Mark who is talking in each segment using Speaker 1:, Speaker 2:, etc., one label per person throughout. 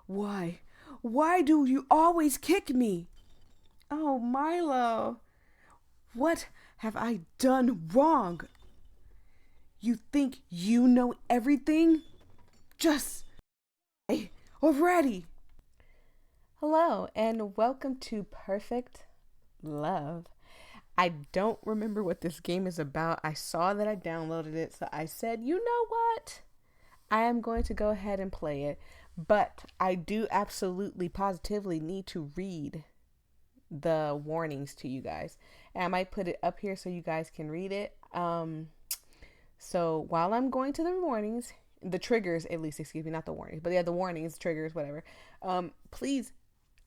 Speaker 1: Why? Why do you always kick me? Oh, Milo, what have I done wrong? You think you know everything? Just already. Hello, and welcome to Perfect Love. I don't remember what this game is about. I saw that I downloaded it, so I said, you know what? I am going to go ahead and play it. But I do absolutely positively need to read the warnings to you guys. And I might put it up here so you guys can read it. So while I'm going to the warnings, the triggers, at least, excuse me, not the warnings, but yeah, the warnings, triggers, whatever. Please,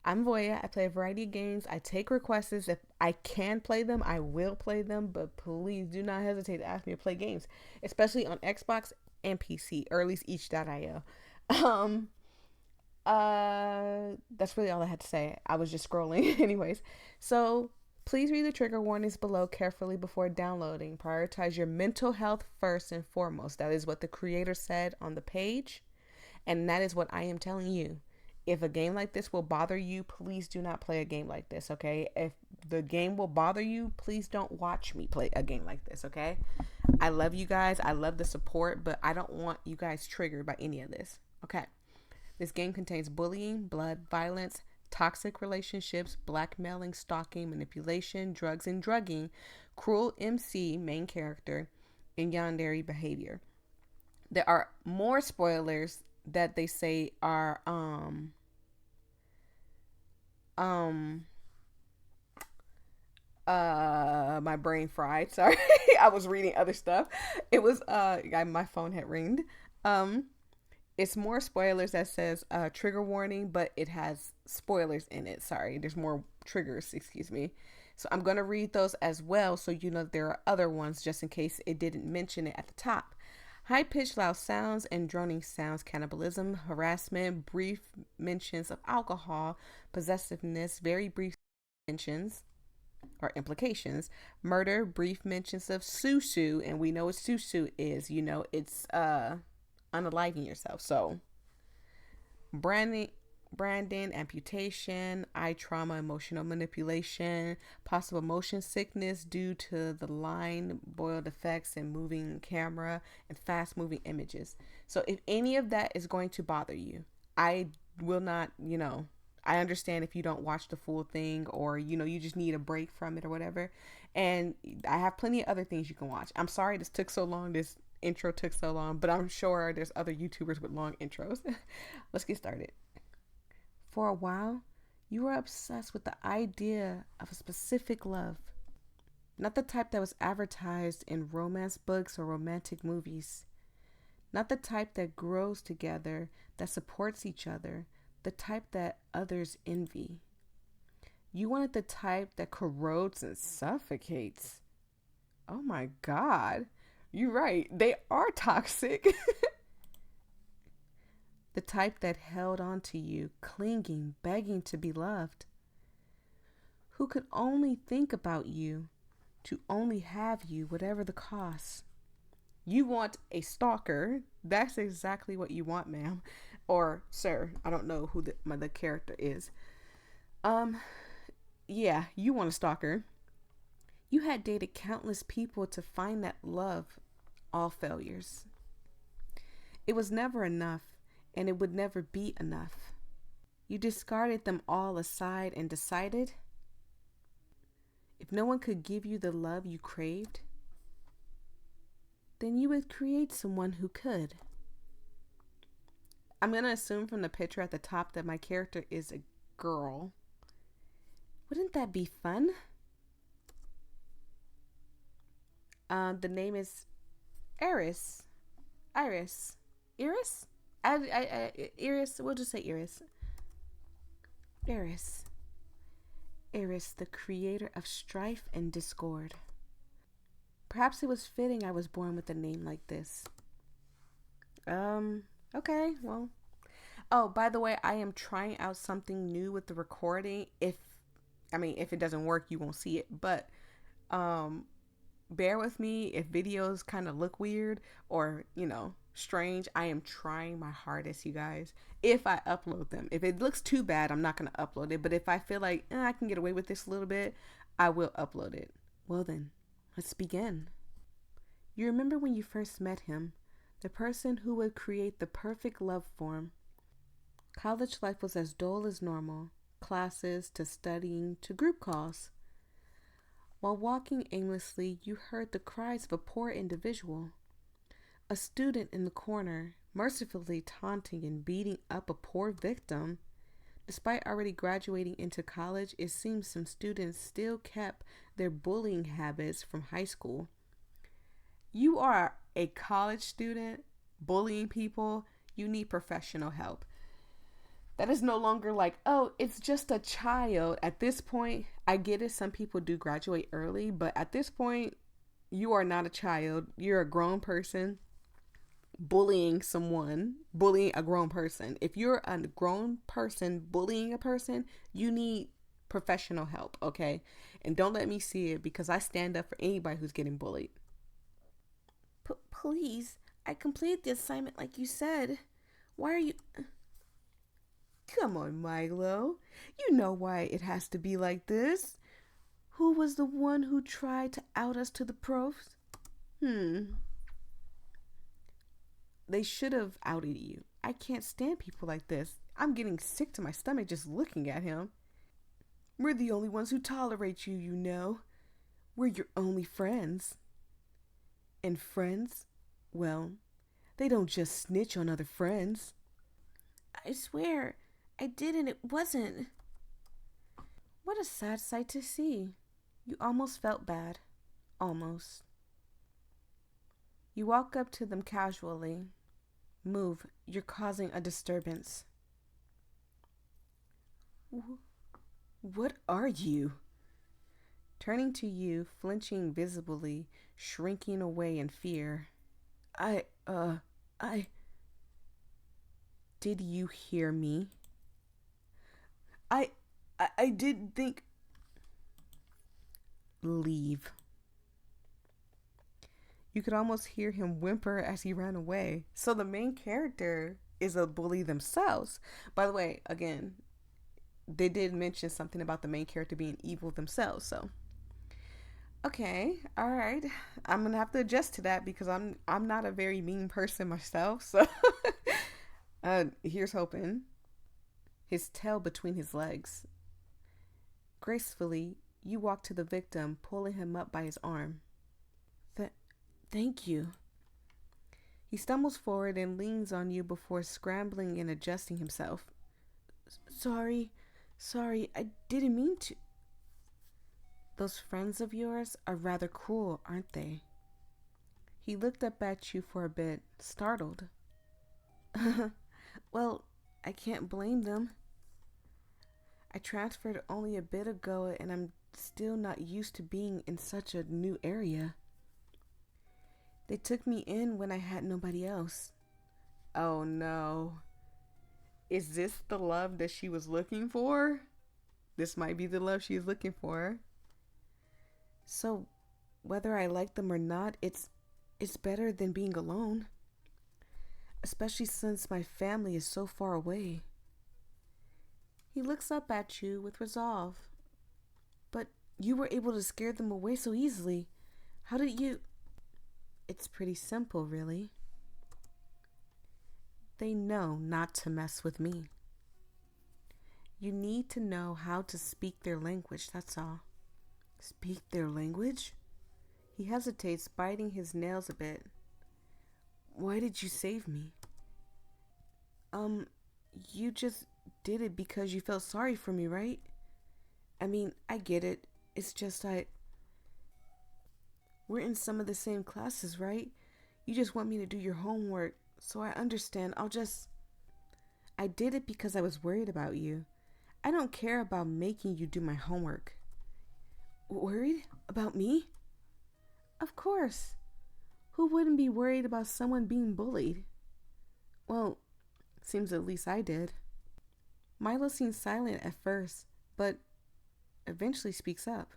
Speaker 1: I'm Voyia. I play a variety of games. I take requests. If I can play them, I will play them. But please do not hesitate to ask me to play games, especially on Xbox and PC, or at least each.io. Um, that's really all I had to say. I was just scrolling, anyways. So please read the trigger warnings below carefully before downloading. Prioritize your mental health first and foremost. That is what the creator said on the page, and that is what I am telling you. If a game like this will bother you, please do not play a game like this, okay? If the game will bother you, please don't watch me play a game like this, okay? I love you guys. I love the support, but I don't want you guys triggered by any of this, okay? This game contains bullying, blood, violence, toxic relationships, blackmailing, stalking, manipulation, drugs and drugging, cruel MC, main character, and yandere behavior. There are more spoilers that they say are um my brain fried. Sorry. I was reading other stuff. It was my phone had ringed. Um it's more spoilers that says trigger warning, but it has spoilers in it. Sorry, there's more triggers, excuse me. So I'm going to read those as well so you know there are other ones just in case it didn't mention it at the top. High pitched loud sounds and droning sounds, cannibalism, harassment, brief mentions of alcohol, possessiveness, very brief mentions or implications, murder, brief mentions of susu, and we know what susu is. You know, it's unaliving yourself. So branding, amputation, eye trauma, emotional manipulation, possible motion sickness due to the line boiled effects and moving camera and fast moving images. So if any of that is going to bother you, I will not, I understand if you don't watch the full thing or, you just need a break from it or whatever. And I have plenty of other things you can watch. I'm sorry this took so long. This intro took so long, but I'm sure there's other YouTubers with long intros. Let's get started. For a while, you were obsessed with the idea of a specific love, not the type that was advertised in romance books or romantic movies, not the type that grows together, that supports each other, the type that others envy. You wanted the type that corrodes and suffocates. Oh my God. You're right. They are toxic. The type that held on to you, clinging, begging to be loved. Who could only think about you, to only have you, whatever the cost. You want a stalker. That's exactly what you want, ma'am. Or sir. I don't know who the character is. Um, yeah, you want a stalker. You had dated countless people to find that love, all failures. It was never enough, and it would never be enough. You discarded them all aside and decided if no one could give you the love you craved, then you would create someone who could. I'm going to assume from the picture at the top that my character is a girl. Wouldn't that be fun? The name is Eris. Iris. Eris? Eris. We'll just say Eris. Eris. Eris, the creator of strife and discord. Perhaps it was fitting I was born with a name like this. Okay, well. Oh, by the way, I am trying out something new with the recording. If it doesn't work, you won't see it. But, bear with me if videos kind of look weird or, strange, I am trying my hardest, you guys. If I upload them, if it looks too bad, I'm not going to upload it. But if I feel like I can get away with this a little bit, I will upload it. Well then, let's begin. You remember when you first met him, the person who would create the perfect love form. College life was as dull as normal, classes to studying to group calls. While walking aimlessly, you heard the cries of a poor individual. A student in the corner, mercifully taunting and beating up a poor victim. Despite already graduating into college, it seems some students still kept their bullying habits from high school. You are a college student bullying people, you need professional help. That is no longer like, oh, it's just a child. At this point, I get it. Some people do graduate early, but at this point, you are not a child. You're a grown person bullying a grown person. If you're a grown person bullying a person, you need professional help, okay? And don't let me see it, because I stand up for anybody who's getting bullied. Please, I completed the assignment like you said. Why are you... Come on, Milo. You know why it has to be like this. Who was the one who tried to out us to the profs? They should have outed you. I can't stand people like this. I'm getting sick to my stomach just looking at him. We're the only ones who tolerate you, you know. We're your only friends. And friends, well, they don't just snitch on other friends. I swear, I didn't. It wasn't. What a sad sight to see. You almost felt bad. Almost. You walk up to them casually. Move. You're causing a disturbance. What are you? Turning to you, flinching visibly, shrinking away in fear. Did you hear me? I didn't think... Leave. You could almost hear him whimper as he ran away. So the main character is a bully themselves. By the way, again, they did mention something about the main character being evil themselves, so... Okay, all right. I'm gonna have to adjust to that, because I'm not a very mean person myself, so... Here's hoping. His tail between his legs. Gracefully, you walk to the victim, pulling him up by his arm. Thank you. He stumbles forward and leans on you before scrambling and adjusting himself. Sorry, I didn't mean to. Those friends of yours are rather cruel, aren't they? He looked up at you for a bit, startled. Well, I can't blame them. I transferred only a bit ago, and I'm still not used to being in such a new area. They took me in when I had nobody else. Oh no. Is this the love that she was looking for? This might be the love she's looking for. So, whether I like them or not, it's better than being alone. Especially since my family is so far away. He looks up at you with resolve. But you were able to scare them away so easily. How did you... It's pretty simple, really. They know not to mess with me. You need to know how to speak their language, that's all. Speak their language? He hesitates, biting his nails a bit. Why did you save me? You just did it because you felt sorry for me, right? I mean, I get it. It's just we're in some of the same classes, right? You just want me to do your homework, so I understand. I did it because I was worried about you. I don't care about making you do my homework. Worried about me? Of course. Who wouldn't be worried about someone being bullied? Well, seems at least I did. Milo seems silent at first, but eventually speaks up.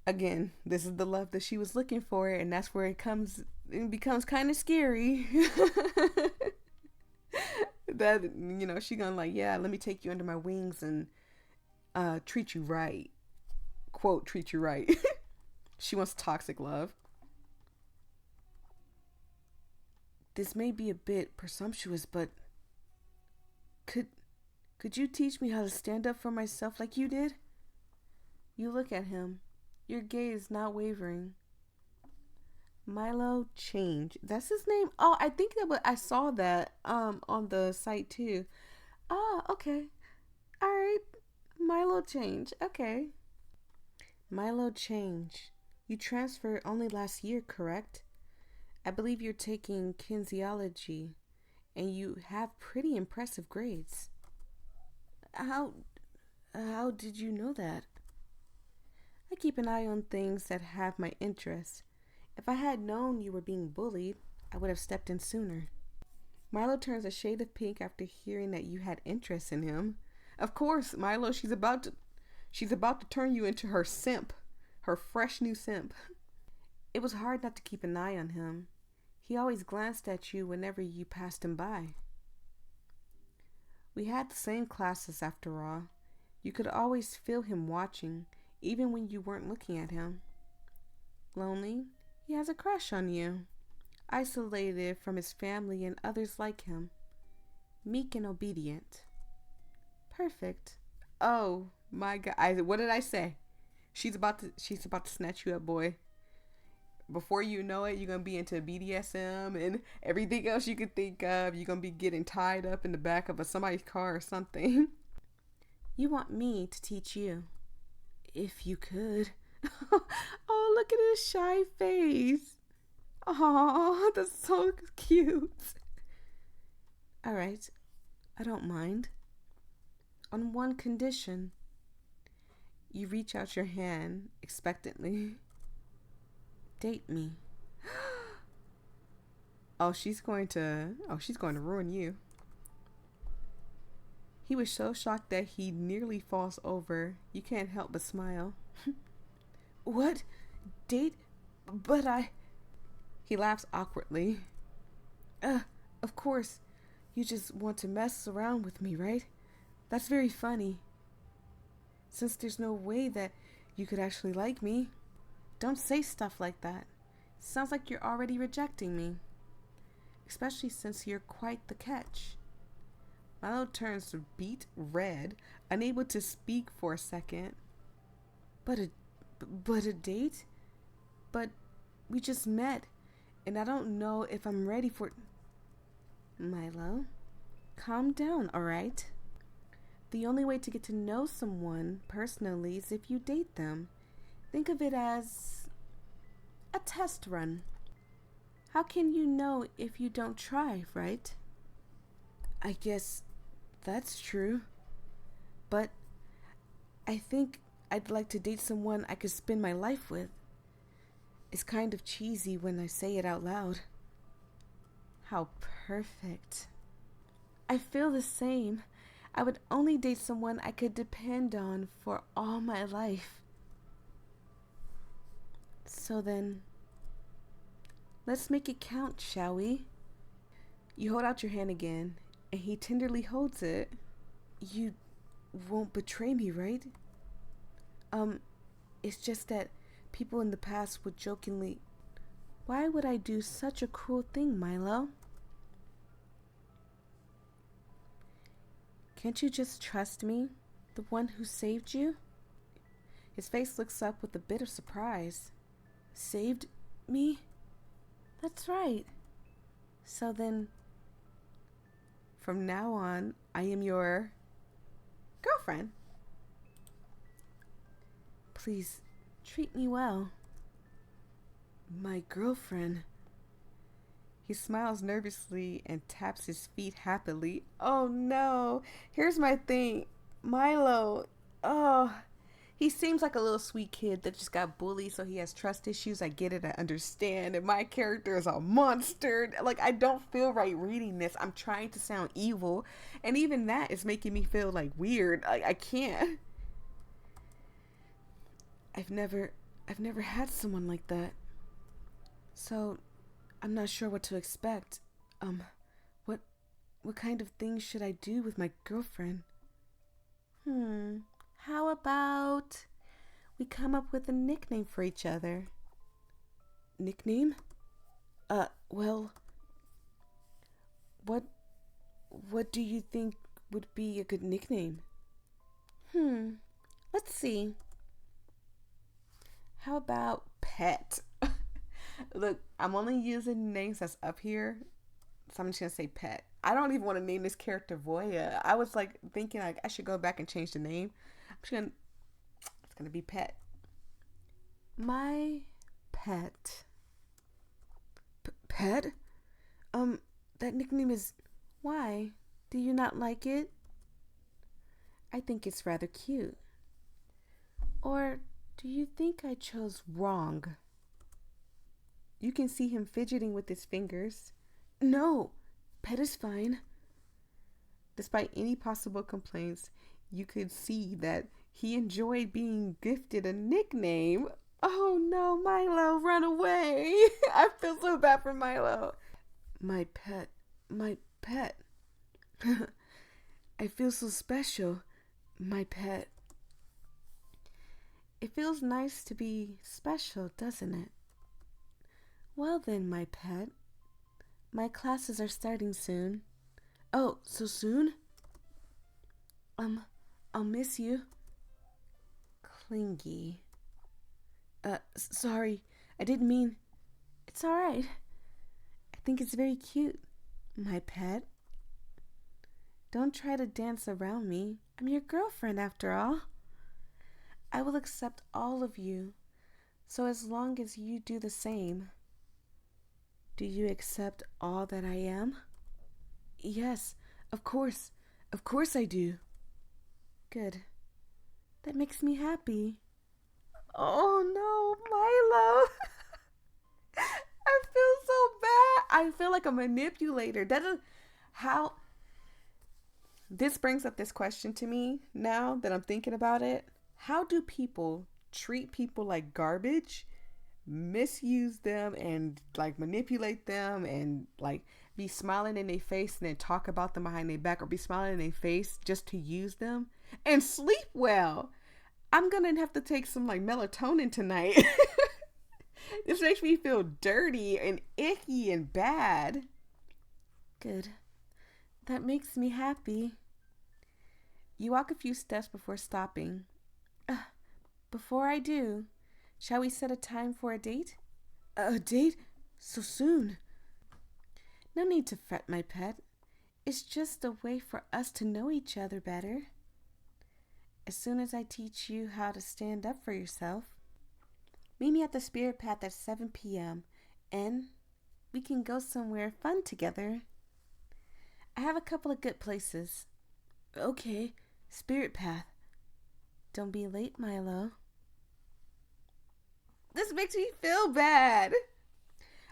Speaker 1: Again, this is the love that she was looking for, and that's where it comes it becomes kind of scary. That, she gonna like, yeah, let me take you under my wings and treat you right. Quote, treat you right. She wants toxic love. This may be a bit presumptuous, but could could you teach me how to stand up for myself like you did? You look at him, your gaze not wavering. Milo Change. That's his name. Oh, I think I saw that on the site too. Oh, okay. All right. Milo Change. Okay. Milo Change. You transferred only last year, correct? I believe you're taking kinesiology and you have pretty impressive grades. How how did you know that? I keep an eye on things that have my interest. If I had known you were being bullied, I would have stepped in sooner. Milo turns a shade of pink after hearing that you had interest in him. Of course, Milo, she's about to turn you into her simp, her fresh new simp. It was hard not to keep an eye on him. He always glanced at you whenever you passed him by. We had the same classes after all. You could always feel him watching, even when you weren't looking at him. Lonely? He has a crush on you. Isolated from his family and others like him. Meek and obedient. Perfect. Oh my God! What did I say? She's about to snatch you up, boy. Before you know it, you're gonna be into BDSM and everything else you could think of. You're gonna be getting tied up in the back of somebody's car or something. You want me to teach you? If you could. Oh, look at his shy face. Oh, that's so cute. All right, I don't mind. On one condition. You reach out your hand expectantly. Date me. She's going to ruin you. He was so shocked that he nearly falls over. You can't help but smile. What? Date? But I... He laughs awkwardly. Of course. You just want to mess around with me, right? That's very funny. Since there's no way that you could actually like me. Don't say stuff like that. Sounds like you're already rejecting me. Especially since you're quite the catch. Milo turns beet red, unable to speak for a second. But a date? But we just met, and I don't know if I'm ready for... Milo, calm down, alright? The only way to get to know someone personally is if you date them. Think of it as a test run. How can you know if you don't try, right? I guess that's true. But I think I'd like to date someone I could spend my life with. It's kind of cheesy when I say it out loud. How perfect. I feel the same. I would only date someone I could depend on for all my life. So then, let's make it count, shall we? You hold out your hand again, and he tenderly holds it. You won't betray me, right? It's just that people in the past would jokingly... Why would I do such a cruel thing, Milo? Can't you just trust me, the one who saved you? His face looks up with a bit of surprise. Saved me? That's right. So then, from now on, I am your girlfriend. Please, treat me well. My girlfriend. He smiles nervously and taps his feet happily. Oh no, here's my thing. Milo, he seems like a little sweet kid that just got bullied, so he has trust issues. I get it, I understand. And my character is a monster. Like, I don't feel right reading this. I'm trying to sound evil, and even that is making me feel like weird. I can't. I've never had someone like that. So, I'm not sure what to expect. Um, what what kind of things should I do with my girlfriend? How about we come up with a nickname for each other? Nickname? Well, what what do you think would be a good nickname? Let's see. How about pet? Look, I'm only using names that's up here, so I'm just gonna say pet. I don't even want to name this character Voyia. I was like thinking like I should go back and change the name. I'm just gonna it's gonna be pet. My pet. Pet? That nickname is. Why? Do you not like it? I think it's rather cute. Or do you think I chose wrong? You can see him fidgeting with his fingers. No, pet is fine. Despite any possible complaints, you could see that he enjoyed being gifted a nickname. Oh no, Milo, run away. I feel so bad for Milo. My pet, my pet. I feel so special, my pet. It feels nice to be special, doesn't it? Well then, my pet. My classes are starting soon. Oh, so soon? I'll miss you. Clingy. Sorry. I didn't mean... It's alright. I think it's very cute, my pet. Don't try to dance around me. I'm your girlfriend after all. I will accept all of you, so as long as you do the same. Do you accept all that I am? Yes, of course. Of course I do. Good. That makes me happy. Oh no, Milo. I feel so bad. I feel like a manipulator. That is how. This brings up this question to me now that I'm thinking about it. How do people treat people like garbage, misuse them, and like manipulate them, and like be smiling in their face and then talk about them behind their back, or be smiling in their face just to use them and sleep well? I'm gonna have to take some like melatonin tonight. This makes me feel dirty and icky and bad. Good. That makes me happy. You walk a few steps before stopping. Before I do, shall we set a time for a date? A date? So soon? No need to fret, my pet. It's just a way for us to know each other better. As soon as I teach you how to stand up for yourself, meet me at the Spirit Path at 7 p.m. and we can go somewhere fun together. I have a couple of good places. Okay, Spirit Path. Don't be late, Milo. This makes me feel bad.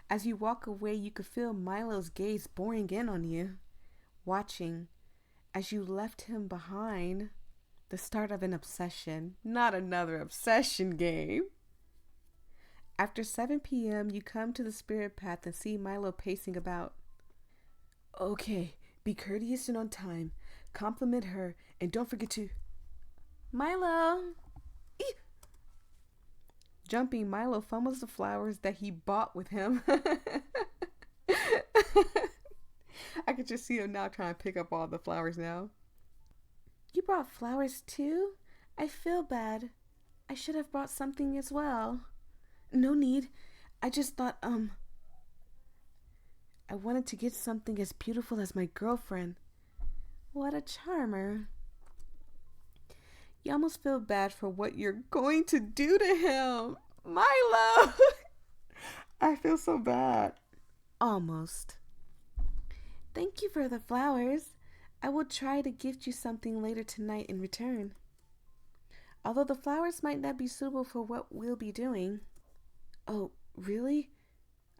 Speaker 1: As you walk away, you could feel Milo's gaze boring in on you, watching as you left him behind. The start of an obsession, not another obsession game. After 7 p.m., you come to the Spirit Path and see Milo pacing about. Okay, be courteous and on time. Compliment her, and don't forget to... Milo! Eek! Jumping, Milo fumbles the flowers that he bought with him. I could just see him now trying to pick up all the flowers now. You brought flowers too? I feel bad. I should have brought something as well. No need. I just thought, I wanted to get something as beautiful as my girlfriend. What a charmer. You almost feel bad for what you're going to do to him. Milo! I feel so bad. Almost. Thank you for the flowers. I will try to gift you something later tonight in return. Although the flowers might not be suitable for what we'll be doing. Oh, really?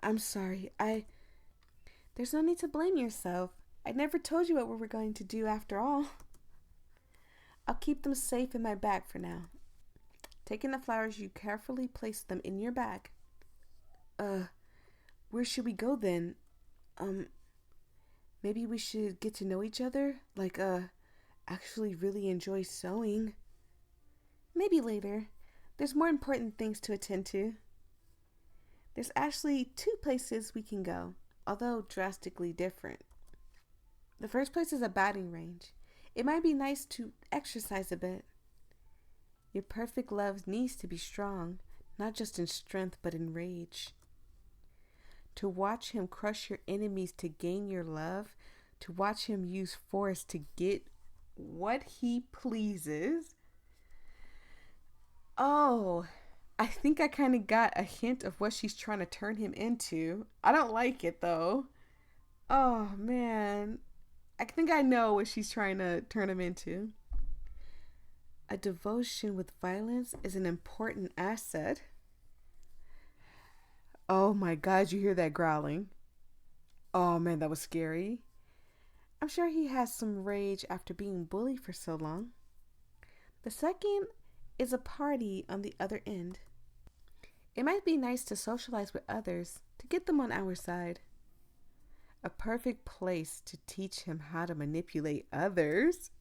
Speaker 1: I'm sorry. There's no need to blame yourself. I never told you what we were going to do after all. I'll keep them safe in my bag for now. Taking the flowers, you carefully place them in your bag. Where should we go then? Um, Maybe we should get to know each other? Like, actually really enjoy sewing. Maybe later. There's more important things to attend to. There's actually two places we can go, although drastically different. The first place is a batting range. It might be nice to exercise a bit. Your perfect love needs to be strong, not just in strength but in rage. To watch him crush your enemies to gain your love, to watch him use force to get what he pleases. Oh, I think I kind of got a hint of what she's trying to turn him into. I don't like it though. Oh man, I think I know what she's trying to turn him into. A devotion with violence is an important asset. Oh my god, you hear that growling? Oh man, that was scary. I'm sure he has some rage after being bullied for so long. The second is a party on the other end. It might be nice to socialize with others to get them on our side. A perfect place to teach him how to manipulate others.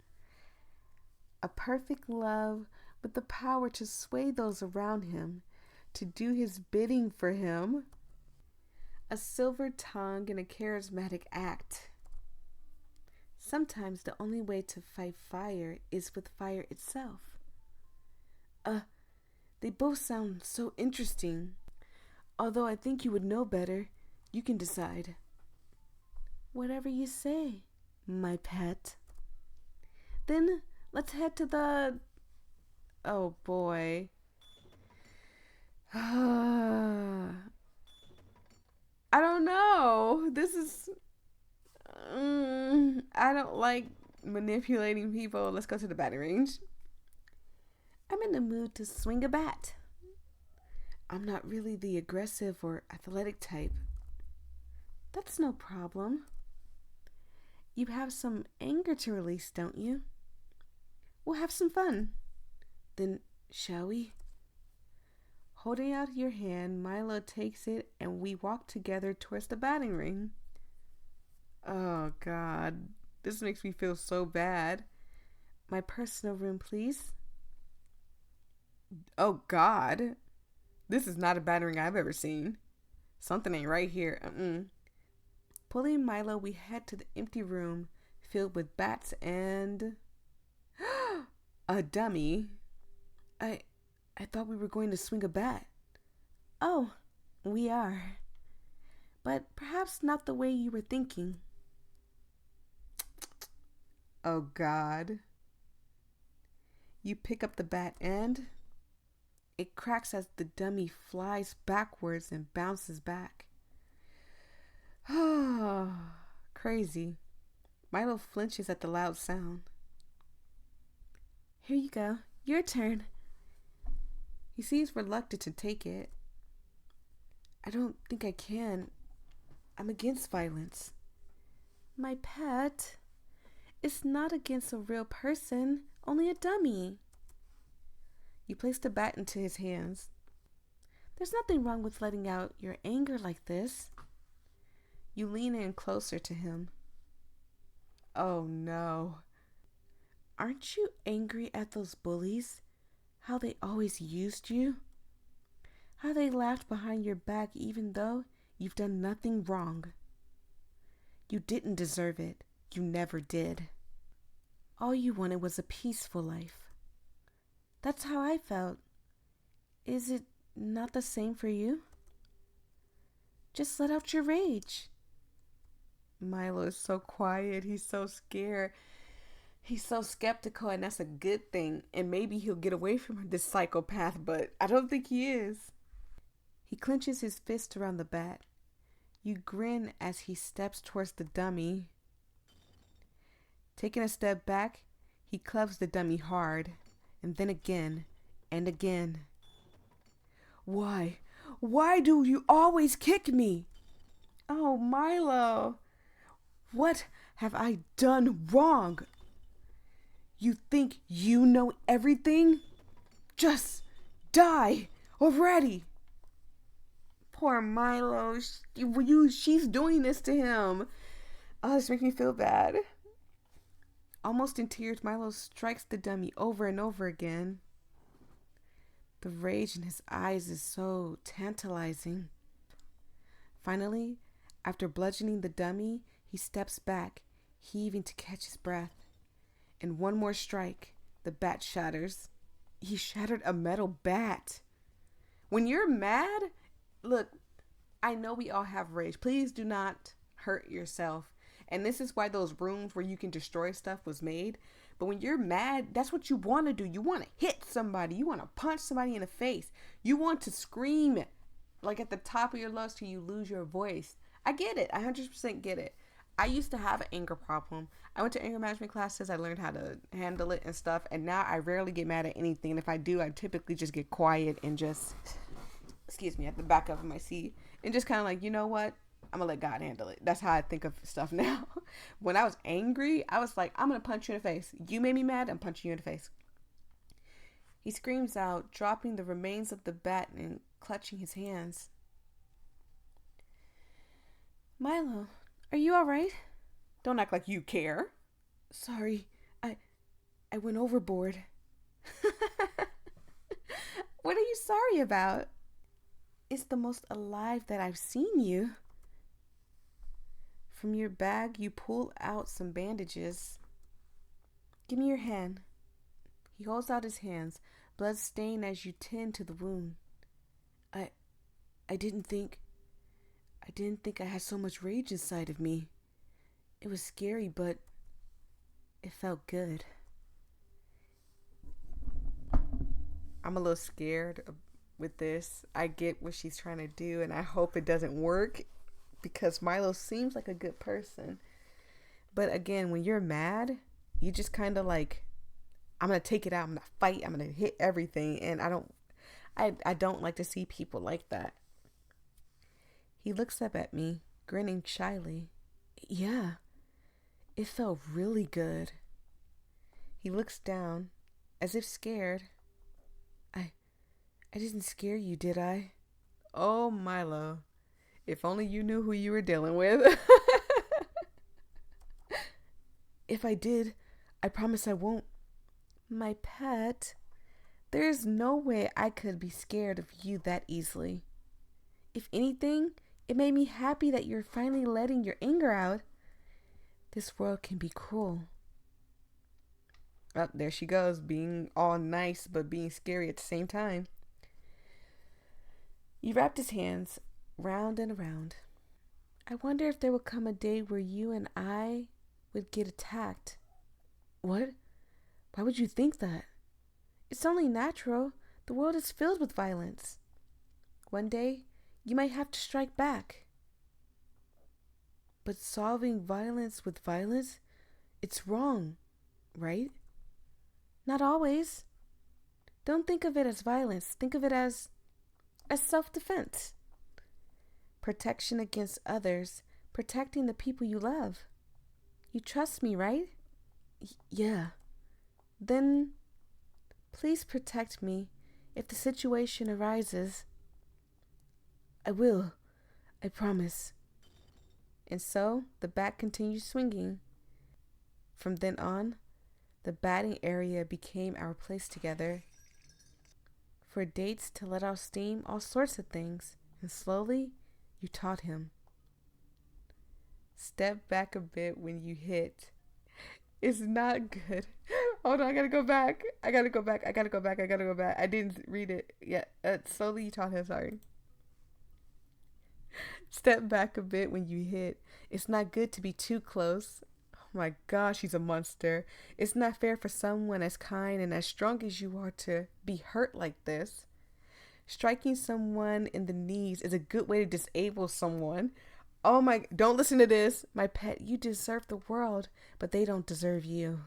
Speaker 1: A perfect love with the power to sway those around him, to do his bidding for him. A silver tongue and a charismatic act. Sometimes the only way to fight fire is with fire itself. They both sound so interesting. Although I think you would know better, you can decide. Whatever you say, my pet. Then let's head to the... Oh boy. I don't know. This is... I don't like manipulating people. Let's go to the batting range. I'm in the mood to swing a bat. I'm not really the aggressive or athletic type. That's no problem. You have some anger to release, don't you? We'll have some fun. Then, shall we? Holding out your hand, Milo takes it and we walk together towards the batting ring. Oh God, this makes me feel so bad. My personal room, please. Oh God, this is not a batting ring I've ever seen. Something ain't right here. Pulling Milo, we head to the empty room filled with bats and a dummy. I thought we were going to swing a bat. Oh, we are. But perhaps not the way you were thinking. Oh God. You pick up the bat and it cracks as the dummy flies backwards and bounces back. Oh, crazy. Milo flinches at the loud sound. Here you go. Your turn. He seems reluctant to take it. I don't think I can. I'm against violence. My pet, it's not against a real person, only a dummy. You place the bat into his hands. There's nothing wrong with letting out your anger like this. You lean in closer to him. Oh no. Aren't you angry at those bullies? How they always used you? How they laughed behind your back even though you've done nothing wrong? You didn't deserve it. You never did. All you wanted was a peaceful life. That's how I felt. Is it not the same for you? Just let out your rage. Milo is so quiet. He's so scared. He's so skeptical, and that's a good thing. And maybe he'll get away from this psychopath, but I don't think he is. He clenches his fist around the bat. You grin as he steps towards the dummy. Taking a step back, he clubs the dummy hard, and then again, and again. Why? Why do you always kick me? Oh, Milo, what have I done wrong? You think you know everything? Just die already. Poor Milo. She's doing this to him. Oh, this makes me feel bad. Almost in tears, Milo strikes the dummy over and over again. The rage in his eyes is so tantalizing. Finally, after bludgeoning the dummy, he steps back, heaving to catch his breath. And one more strike, the bat shatters. He shattered a metal bat. When you're mad, look, I know we all have rage. Please do not hurt yourself. And this is why those rooms where you can destroy stuff was made. But when you're mad, that's what you want to do. You want to hit somebody. You want to punch somebody in the face. You want to scream like at the top of your lungs till you lose your voice. I get it. I 100% get it. I used to have an anger problem. I went to anger management classes. I learned how to handle it and stuff. And now I rarely get mad at anything. And if I do, I typically just get quiet and just, at the back of my seat. And just kind of like, you know what? I'm going to let God handle it. That's how I think of stuff now. When I was angry, I was like, I'm going to punch you in the face. You made me mad. I'm punching you in the face. He screams out, dropping the remains of the bat and clutching his hands. Milo, are you all right? Don't act like you care. Sorry, I went overboard. What are you sorry about? It's the most alive that I've seen you. From your bag, you pull out some bandages. Give me your hand. He holds out his hands, blood stained as you tend to the wound. I didn't think I had so much rage inside of me. It was scary, but it felt good. I'm a little scared with this. I get what she's trying to do, and I hope it doesn't work because Milo seems like a good person. But again, when you're mad, you just kind of like, I'm going to take it out. I'm going to fight. I'm going to hit everything. And I don't like to see people like that. He looks up at me, grinning shyly. Yeah, it felt really good. He looks down, as if scared. I didn't scare you, did I? Oh, Milo, if only you knew who you were dealing with. If I did, I promise I won't. My pet, there's no way I could be scared of you that easily. If anything, it made me happy that you're finally letting your anger out. This world can be cruel. Oh, there she goes, being all nice but being scary at the same time. He wrapped his hands round and around. I wonder if there will come a day where you and I would get attacked. What? Why would you think that? It's only natural. The world is filled with violence. One day, you might have to strike back. But solving violence with violence, it's wrong, right? Not always. Don't think of it as violence. Think of it as self-defense. Protection against others, protecting the people you love. You trust me, right? Yeah. Then please protect me if the situation arises. I will. I promise. And so the bat continued swinging. From then on, the batting area became our place together. For dates, to let out steam, all sorts of things. And slowly, you taught him. Step back a bit when you hit. It's not good. Hold on, I gotta go back. I didn't read it yet. Slowly, you taught him, sorry. Step back a bit when you hit. It's not good to be too close. Oh my gosh, he's a monster. It's not fair for someone as kind and as strong as you are to be hurt like this. Striking someone in the knees is a good way to disable someone. Oh my, don't listen to this. My pet, you deserve the world, but they don't deserve you.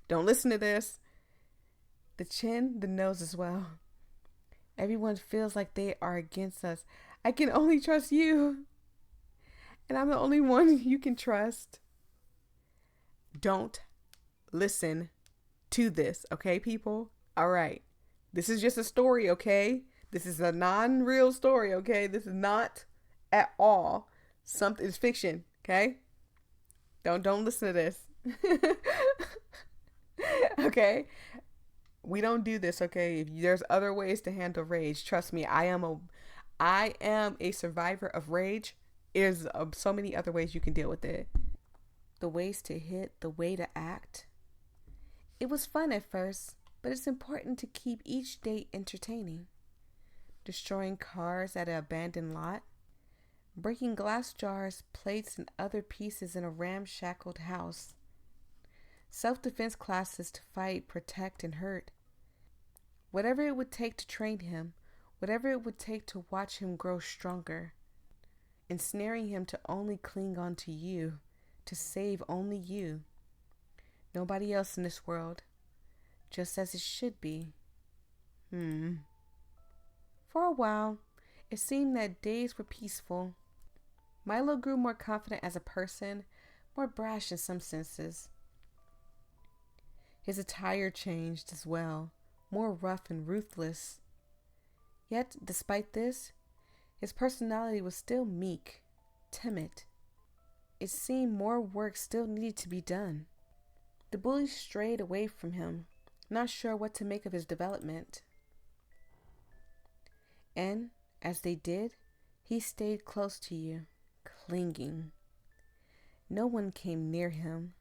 Speaker 1: Don't listen to this. The chin, the nose as well. Everyone feels like they are against us. I can only trust you. And I'm the only one you can trust. Don't listen to this, okay, people? All right. This is just a story, okay? This is a non-real story, okay? This is not at all something. It's fiction, okay? Don't listen to this. Okay? We don't do this, okay? If there's other ways to handle rage, trust me, I am a survivor of rage. There's so many other ways you can deal with it. The ways to hit, the way to act. It was fun at first, but it's important to keep each date entertaining. Destroying cars at an abandoned lot, breaking glass jars, plates, and other pieces in a ramshackled house. Self-defense classes to fight, protect, and hurt. Whatever it would take to train him, whatever it would take to watch him grow stronger. Ensnaring him to only cling on to you, to save only you. Nobody else in this world, just as it should be. For a while, it seemed that days were peaceful. Milo grew more confident as a person, more brash in some senses. His attire changed as well, more rough and ruthless. Yet, despite this, his personality was still meek, timid. It seemed more work still needed to be done. The bullies strayed away from him, not sure what to make of his development. And, as they did, he stayed close to you, clinging. No one came near him,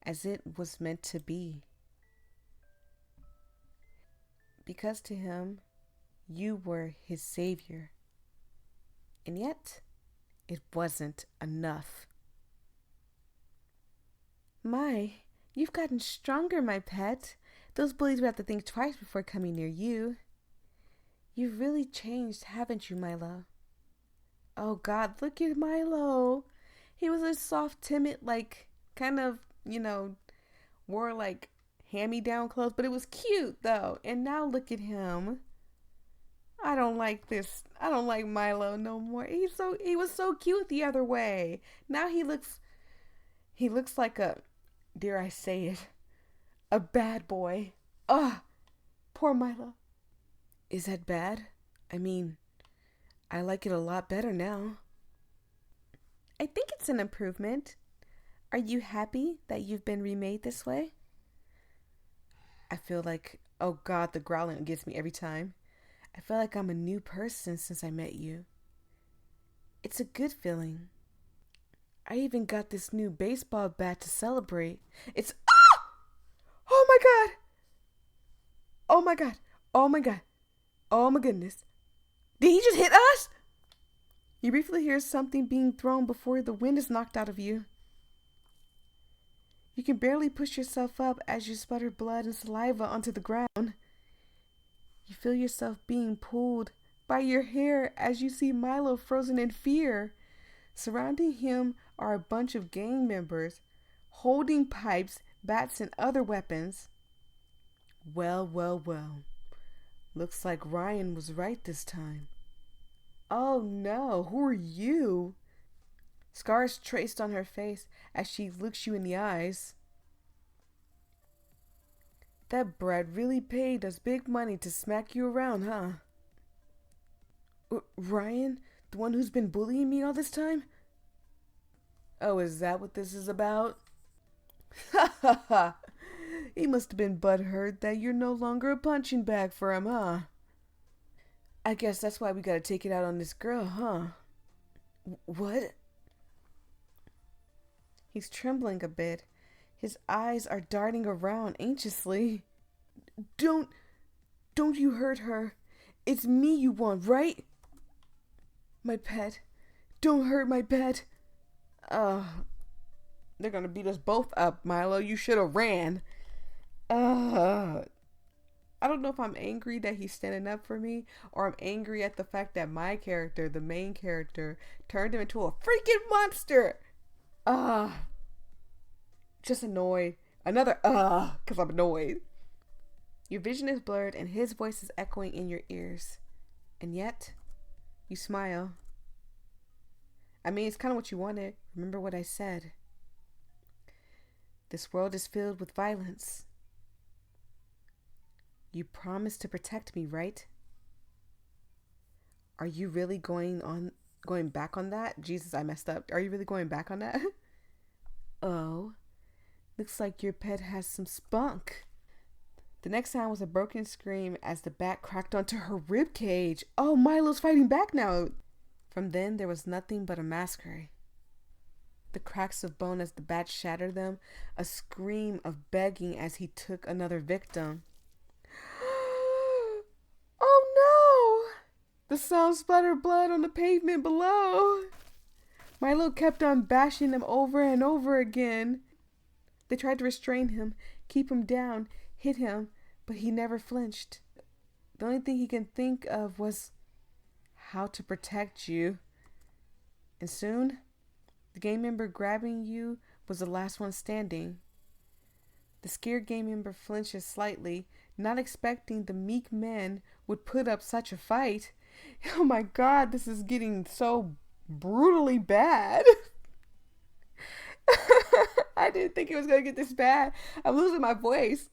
Speaker 1: as it was meant to be. Because to him, you were his savior. And yet, it wasn't enough. My, you've gotten stronger, my pet. Those bullies would have to think twice before coming near you. You've really changed, haven't you, Milo? Oh God, look at Milo. He was a soft, timid, kind of, wore hand-me-down clothes, but it was cute though. And now look at him. I don't like this. I don't like Milo no more. He was so cute the other way. Now he looks like dare I say it, a bad boy. Ugh, poor Milo. Is that bad? I mean, I like it a lot better now. I think it's an improvement. Are you happy that you've been remade this way? I feel like, oh God, the growling gets me every time. I feel like I'm a new person since I met you. It's a good feeling. I even got this new baseball bat to celebrate. It's, ah! Oh my God! Oh my God! Oh my God! Oh my goodness. Did he just hit us? You briefly hear something being thrown before the wind is knocked out of you. You can barely push yourself up as you sputter blood and saliva onto the ground. You feel yourself being pulled by your hair as you see Milo frozen in fear. Surrounding him are a bunch of gang members, holding pipes, bats, and other weapons. Well. Looks like Ryan was right this time. Oh no, who are you? Scars traced on her face as she looks you in the eyes. That brat really paid us big money to smack you around, huh? Ryan? The one who's been bullying me all this time? Oh, is that what this is about? Ha ha ha! He must have been butthurt that you're no longer a punching bag for him, huh? I guess that's why we gotta take it out on this girl, huh? What? He's trembling a bit. His eyes are darting around anxiously. Don't you hurt her. It's me you want, right? My pet. Don't hurt my pet. They're gonna beat us both up, Milo. You should have ran. I don't know if I'm angry that he's standing up for me, or I'm angry at the fact that my character, the main character, turned him into a freaking monster. Just annoyed. Another because I'm annoyed. Your vision is blurred and his voice is echoing in your ears. And yet, you smile. I mean, it's kind of what you wanted. Remember what I said. This world is filled with violence. You promised to protect me, right? Are you really going back on that? Jesus, I messed up. Are you really going back on that? Oh, looks like your pet has some spunk. The next sound was a broken scream as the bat cracked onto her rib cage. Oh, Milo's fighting back now. From then, there was nothing but a massacre. The cracks of bone as the bat shattered them, a scream of begging as he took another victim. Oh no! The sound splattered blood on the pavement below. Milo kept on bashing them over and over again. They tried to restrain him, keep him down, hit him, but he never flinched. The only thing he can think of was how to protect you. And soon, the gang member grabbing you was the last one standing. The scared gang member flinches slightly, not expecting the meek men would put up such a fight. Oh my God, this is getting so brutally bad. I didn't think it was going to get this bad. I'm losing my voice.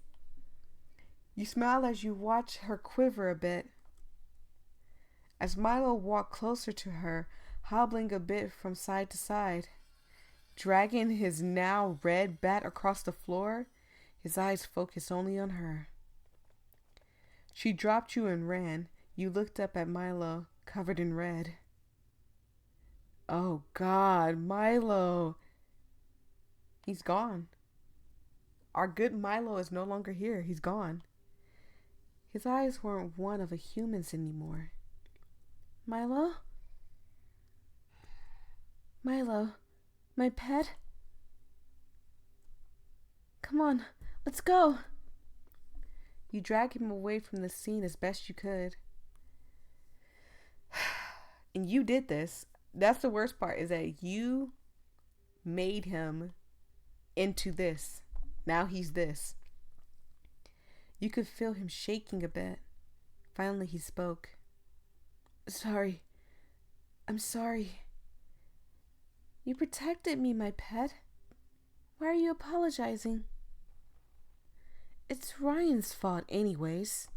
Speaker 1: You smile as you watch her quiver a bit. As Milo walked closer to her, hobbling a bit from side to side, dragging his now red bat across the floor, his eyes focused only on her. She dropped you and ran. You looked up at Milo, covered in red. Oh God, Milo. He's gone. Our good Milo is no longer here. He's gone. His eyes weren't one of a human's anymore. Milo? Milo, my pet? Come on, let's go. You drag him away from the scene as best you could. And you did this. That's the worst part, is that you made him into this. Now he's this. You could feel him shaking a bit. Finally he spoke. Sorry. I'm sorry. You protected me, my pet. Why are you apologizing? It's Ryan's fault anyways.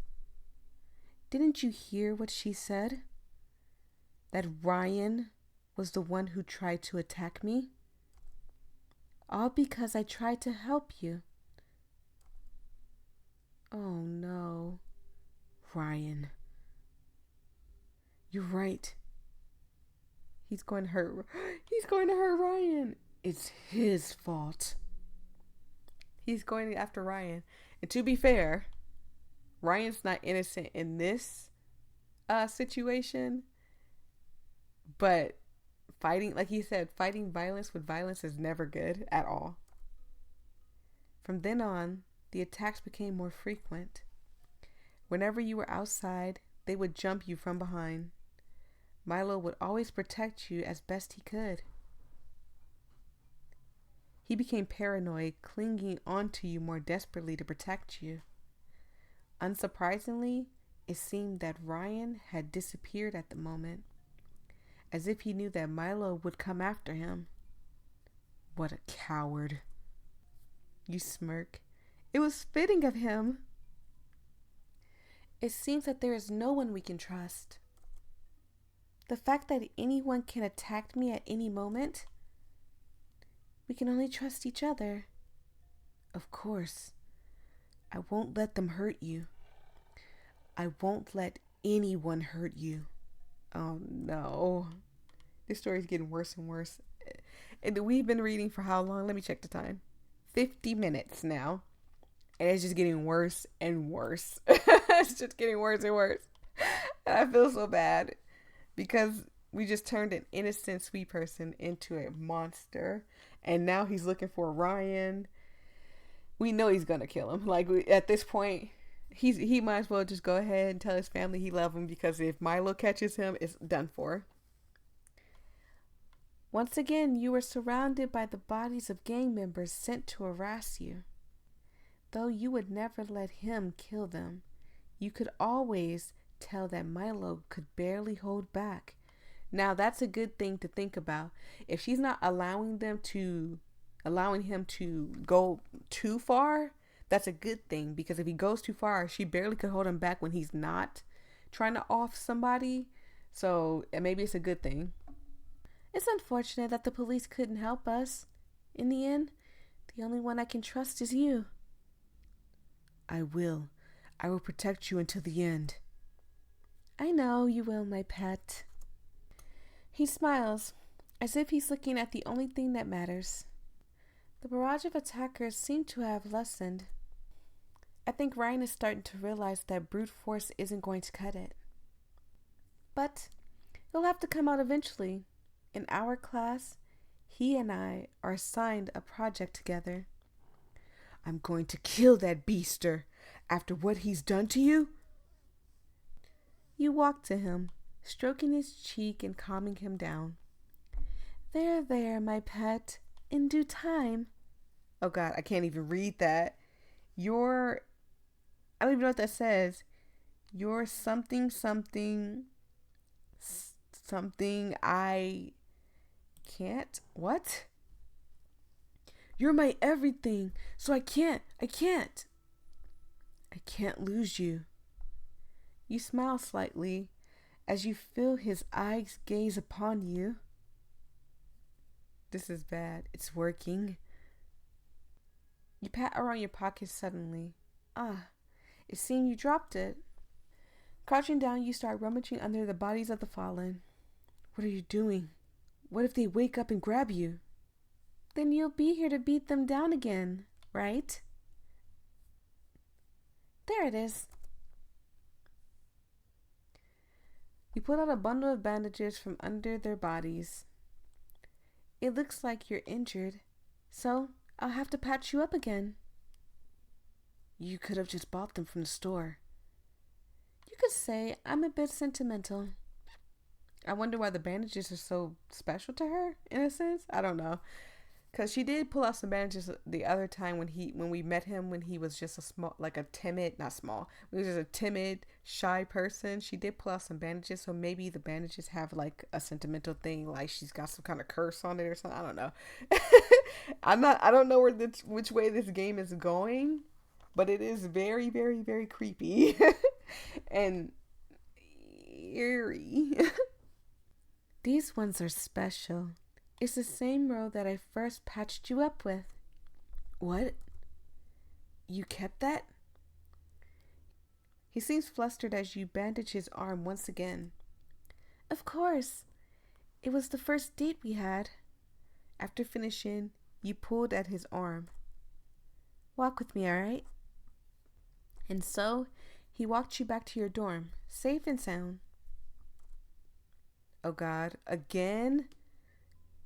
Speaker 1: Didn't you hear what she said? That Ryan was the one who tried to attack me? All because I tried to help you. Oh no, Ryan. You're right. He's going to hurt Ryan. It's his fault. He's going after Ryan. And to be fair, Ryan's not innocent in this situation. But fighting, like he said, fighting violence with violence is never good at all. From then on, the attacks became more frequent. Whenever you were outside, they would jump you from behind. Milo would always protect you as best he could. He became paranoid, clinging onto you more desperately to protect you. Unsurprisingly, it seemed that Ryan had disappeared at the moment, as if he knew that Milo would come after him. What a coward. You smirk. It was fitting of him. It seems that there is no one we can trust. The fact that anyone can attack me at any moment, we can only trust each other. Of course, I won't let them hurt you. I won't let anyone hurt you. Oh no. This story is getting worse and worse. And we've been reading for how long? Let me check the time. 50 minutes now. And it's just getting worse and worse. It's just getting worse and worse. And I feel so bad because we just turned an innocent, sweet person into a monster. And now he's looking for Ryan. We know he's going to kill him. Like, at this point, he might as well just go ahead and tell his family he loves him, because if Milo catches him, it's done for. Once again, you were surrounded by the bodies of gang members sent to harass you. Though you would never let him kill them, you could always tell that Milo could barely hold back. Now, that's a good thing to think about. If she's not allowing him to go too far, that's a good thing, because if he goes too far, she barely could hold him back when he's not trying to off somebody. So maybe it's a good thing. It's unfortunate that the police couldn't help us. In the end, the only one I can trust is you. I will. I will protect you until the end. I know you will, my pet. He smiles, as if he's looking at the only thing that matters. The barrage of attackers seem to have lessened. I think Ryan is starting to realize that brute force isn't going to cut it. But it'll have to come out eventually. In our class, he and I are assigned a project together. I'm going to kill that beaster after what he's done to you. You walk to him, stroking his cheek and calming him down. There, my pet. In due time. Oh God, I can't even read that. I don't even know what that says. You're something I can't. What? You're my everything, so I can't lose you. You smile slightly as you feel his eyes gaze upon you. This is bad. It's working. You pat around your pocket suddenly. It seemed you dropped it. Crouching down, you start rummaging under the bodies of the fallen. What are you doing? What if they wake up and grab you? Then you'll be here to beat them down again, right? There it is. You pull out a bundle of bandages from under their bodies. It looks like you're injured, so I'll have to patch you up again. You could have just bought them from the store. You could say I'm a bit sentimental. I wonder why the bandages are so special to her, in a sense. I don't know. Because she did pull out some bandages the other time when we met him when he was just he was just a timid, shy person. She did pull out some bandages, so maybe the bandages have like a sentimental thing, like she's got some kind of curse on it or something. I don't know. I don't know which way this game is going, but it is very, very, very creepy and eerie. These ones are special. It's the same row that I first patched you up with. What? You kept that? He seems flustered as you bandage his arm once again. Of course. It was the first date we had. After finishing, you pulled at his arm. Walk with me, all right? And so, he walked you back to your dorm, safe and sound. Oh God, again?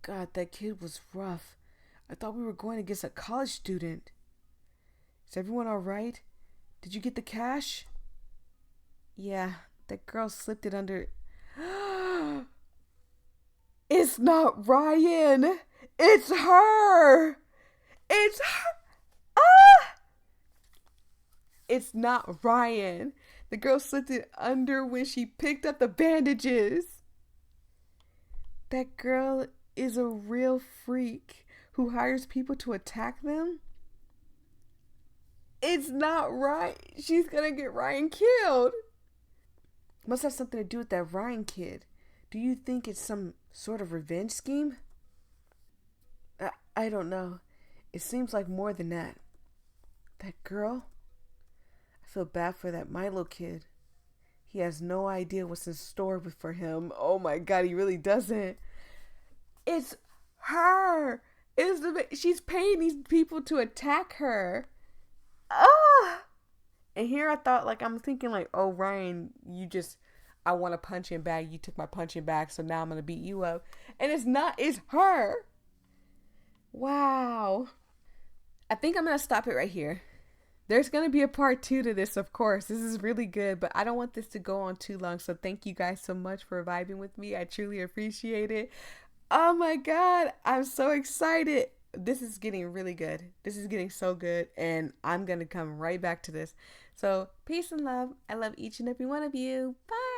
Speaker 1: God, that kid was rough. I thought we were going against a college student. Is everyone all right? Did you get the cash? Yeah, that girl slipped it under. It's not Ryan. It's her. It's her. Ah! It's not Ryan. The girl slipped it under when she picked up the bandages. That girl is a real freak who hires people to attack them. It's not right. She's gonna get Ryan killed. Must have something to do with that Ryan kid. Do you think it's some sort of revenge scheme? I don't know. It seems like more than that. That girl? I feel bad for that Milo kid. He has no idea what's in store for him. Oh my God, he really doesn't. It's her. She's paying these people to attack her. Ah! And here I'm thinking like, oh Ryan, I want to punch him back. You took my punching back, so now I'm gonna beat you up. And it's not. It's her. Wow. I think I'm gonna stop it right here. There's going to be a part 2 to this, of course. This is really good, but I don't want this to go on too long. So thank you guys so much for vibing with me. I truly appreciate it. Oh my God, I'm so excited. This is getting really good. This is getting so good, and I'm going to come right back to this. So peace and love. I love each and every one of you. Bye.